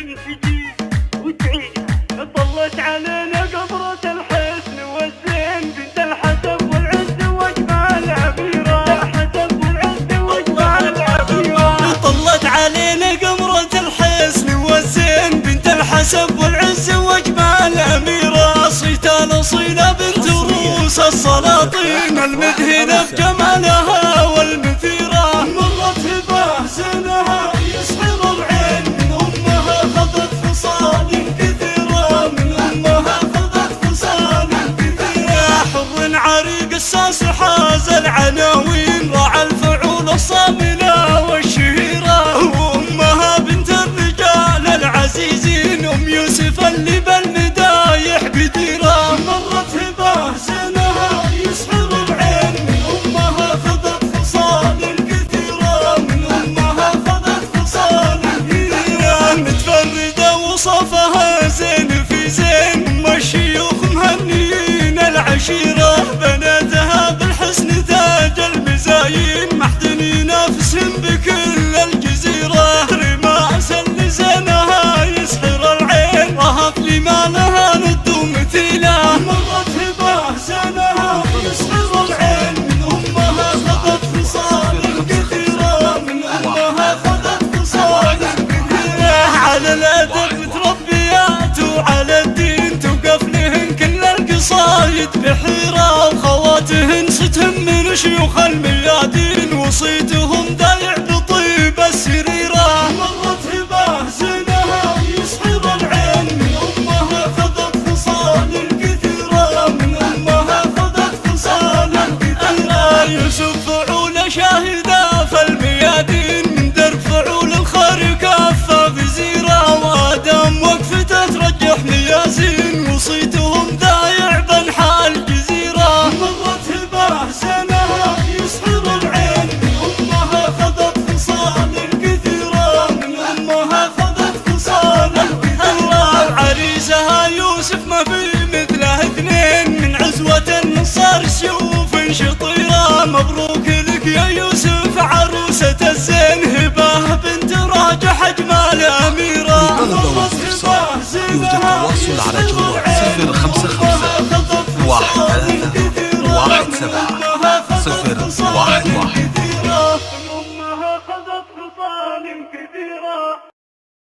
اللي تجي وتعيدها طلت علينا قبرة الحسن والزين بنت الحسب والعز واجمال عبيرة الحسب والعز واجمال عبيرة طلت علينا قمرة الحسن والزين بنت الحسب والعز واجمال أميرة صيتان أصيلة بنت روس السلاطين المدهنة بجمالها والمثيرة مرت بأحسنها يسحر العين من أمها خذت خصال كثيرة من أمها خذت خصال كثيرة حر عريق الساس حاز العناوين راعى الفعول الصاملة والشهيرة وأمها بنت الرجال العزيزين أم يوسف اللي بالمدايح بديرة مرت بأحسنها يسحر العين من أمها خذت خصال كثيرة من أمها خذت خصال كثيرة متفردة وصفها زين في زين ما الشيوخ مهنيين العشيرة بناتها بالحسن تاج المزايين محدني نفسهم بكل الجزيرة رماس لسانها يسحر العين رهط لمالها ند مثيلة مرت بأحسنها يسحر العين من أمها خذت خصال كثيرة من أمها خذت خصال كثيرة على الأدب متربيات وعلى الدين توقف لهن كل القصايد بحيرة وخواتهن ستهم من شيوخ الميادين وصيتهم دايع بطيب السريرة مرت بأحسنها يسحر العين من أمها خذت خصال كثيرة من أمها خذت خصال كثيرة يوسف فعول شاهدة في الميادين من درب فعول الخير كافة غزيرة وادام وقفته ترجح ميازين وصيتهم دايع بنحى الجزيرة مرت بأحسنها يسحر العين من أمها خذت خصال كثيرة من أمها خذت خصال كثيرة عريسها يوسف ما في مثله اثنين من عزوة صار سيوف شطيرة مبروك لك يا يوسف عروسة الزين هبة بنت راجح أجمال أميرة مرت بأحسنها يوجد تواصل على جروب